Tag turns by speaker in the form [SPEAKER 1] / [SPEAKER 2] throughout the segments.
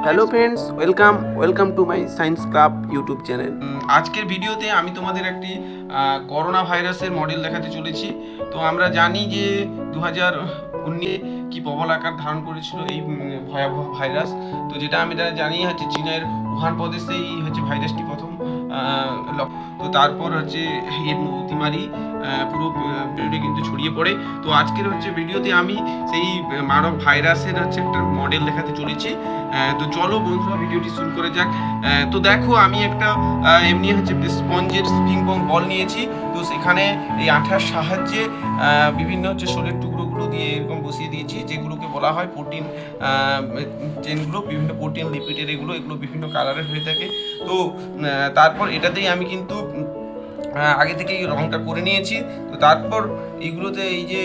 [SPEAKER 1] Hello friends, welcome to my science club YouTube channel. আজকের ভিডিওতে আমি তোমাদের একটি করোনা ভাইরাসের মডেল দেখাতে চলেছি। তো আমরা জানি যে 2019 কি প্রবল আকার ধারণ করেছিল এই ভয়াবহ ভাইরাস। তো যেটা আমি জানি হচ্ছে চীনের উহান প্রদেশেই হচ্ছে ভাইরাসটি প্রথম তো তারপর হচ্ছে এর অতিমারি পুরো ভিডিওটি কিন্তু ছড়িয়ে পড়ে। তো আজকের হচ্ছে ভিডিওতে আমি সেই মারক ভাইরাসের হচ্ছে একটা মডেল দেখাতে চলেছি। তো চলো বন্ধুরা ভিডিওটি শুরু করে যাক। তো দেখো আমি একটা এমনি হচ্ছে স্পঞ্জের পিং পং বল নিয়েছি। তো সেখানে এই আঠার সাহায্যে বিভিন্ন হচ্ছে শোলের টুকরোগুলো দিয়ে এরকম বসিয়ে দিয়েছি, যেগুলোকে বলা হয় প্রোটিন চেনগুলো, বিভিন্ন প্রোটিন লিপিডের এগুলো বিভিন্ন কালারের হয়ে থাকে। তো তারপর এটাতেই আমি কিন্তু আগে থেকেই রংটা করে নিয়েছি। তো তারপর এইগুলোতে এই যে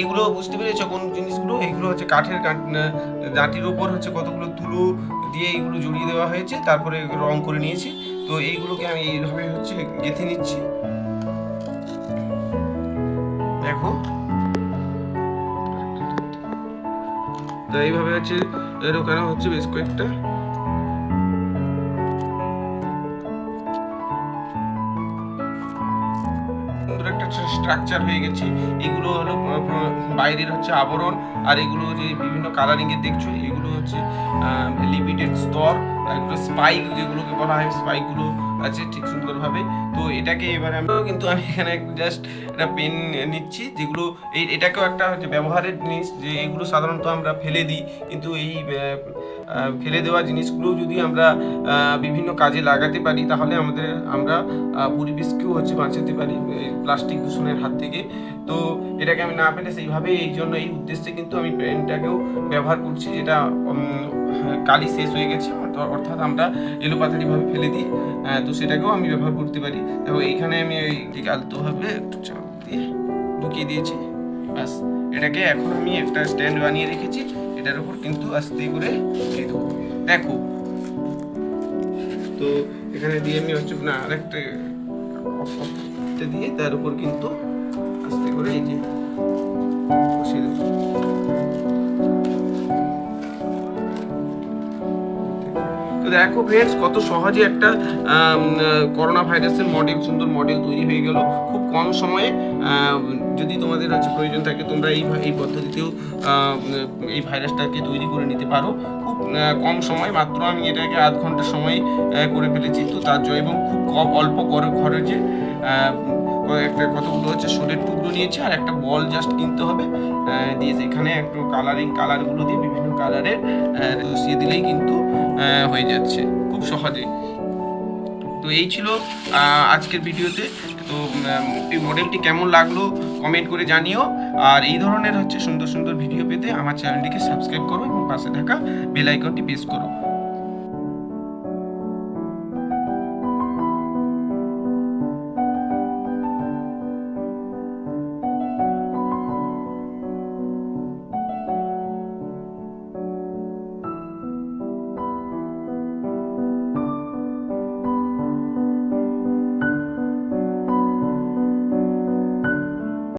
[SPEAKER 1] এইগুলো বুঝতে পেরেছ কোন জিনিসগুলো, এইগুলো হচ্ছে কাঠের দাঁটির ওপর হচ্ছে কতগুলো তুলো দিয়ে এইগুলো জড়িয়ে দেওয়া হয়েছে, তারপরে রং করে নিয়েছি। তো এইগুলোকে আমি এইভাবে হচ্ছে গেঁথে নিচ্ছি। দেখো তো এইভাবে হচ্ছে ঢোকানো হচ্ছে বেশ কয়েকটা। একটা স্ট্রাকচার হয়ে গেছে। এগুলো হলো বাইরের হচ্ছে আবরণ, আর এগুলো যে বিভিন্ন কালারিং এর দেখছো এগুলো হচ্ছে লিপিডের স্তর, এগুলো স্পাইক যেগুলোকে বলা হয়, স্পাইকগুলো আছে ঠিক সুন্দরভাবে। তো এটাকে এবারে আমি এখানে জাস্ট একটা পেন নিচ্ছি, যেগুলো এটাকেও একটা হচ্ছে ব্যবহারের জিনিস, যে এগুলো সাধারণত আমরা ফেলে দিই, কিন্তু এই ফেলে দেওয়া জিনিসগুলো যদি আমরা বিভিন্ন কাজে লাগাতে পারি তাহলে আমরা পরিবেশকেও হচ্ছে বাঁচাতে পারি প্লাস্টিক দূষণের হাত থেকে। তো এটাকে আমি না ফেলে সেইভাবে এই উদ্দেশ্যে কিন্তু আমি পেনটাকেও ব্যবহার করছি, যেটা কালি শেষ হয়ে গেছে, অর্থাৎ আমরা এলোপাথারিভাবে ফেলে দিই। তো সেটাকেও আমি ব্যবহার করতে পারি। দেখো এইখানে আমি এইটিকে আলতোভাবে একটু চাপ দিয়ে ঢুকিয়ে দিয়েছি। ব্যাস, এটাকে এখন আমি একটা স্ট্যান্ড বানিয়ে রেখেছি, এটার উপর কিন্তু আস্তে করে দিয়ে দেবো। দেখো তো এখানে দিয়ে আমি হচ্ছে না আরেকটা দিয়ে তার উপর কিন্তু আস্তে করে এই যে বসিয়ে দেবো। তো দেখো ফ্রেন্ডস, কত সহজে একটা করোনা ভাইরাসের সুন্দর মডেল তৈরি হয়ে গেল খুব কম সময়ে। যদি তোমাদের হচ্ছে প্রয়োজন থাকে তোমরা এই পদ্ধতিতেও এই ভাইরাসটাকে তৈরি করে নিতে পারো খুব কম সময়। মাত্র আমি এটাকে আধ ঘন্টা সময় করে ফেলেছি। তো তার জন্য এবং খুব অল্প খরচে একটা কতগুলো হচ্ছে শোলের টুকরো নিয়েছি, আর একটা বল জাস্ট কিনতে হবে, দিয়ে এখানে একটু কালারগুলো দিয়ে বিভিন্ন কালারের বসিয়ে দিলেই কিন্তু হয়ে যাচ্ছে খুব সহজে। তো এই ছিল আজকের ভিডিওতে। তো এই মডেলটি কেমন লাগলো কমেন্ট করে জানিও, আর এই ধরনের হচ্ছে সুন্দর সুন্দর ভিডিও পেতে আমার চ্যানেলটিকে সাবস্ক্রাইব করো এবং পাশে থাকা বেল আইকনটি প্রেস করো।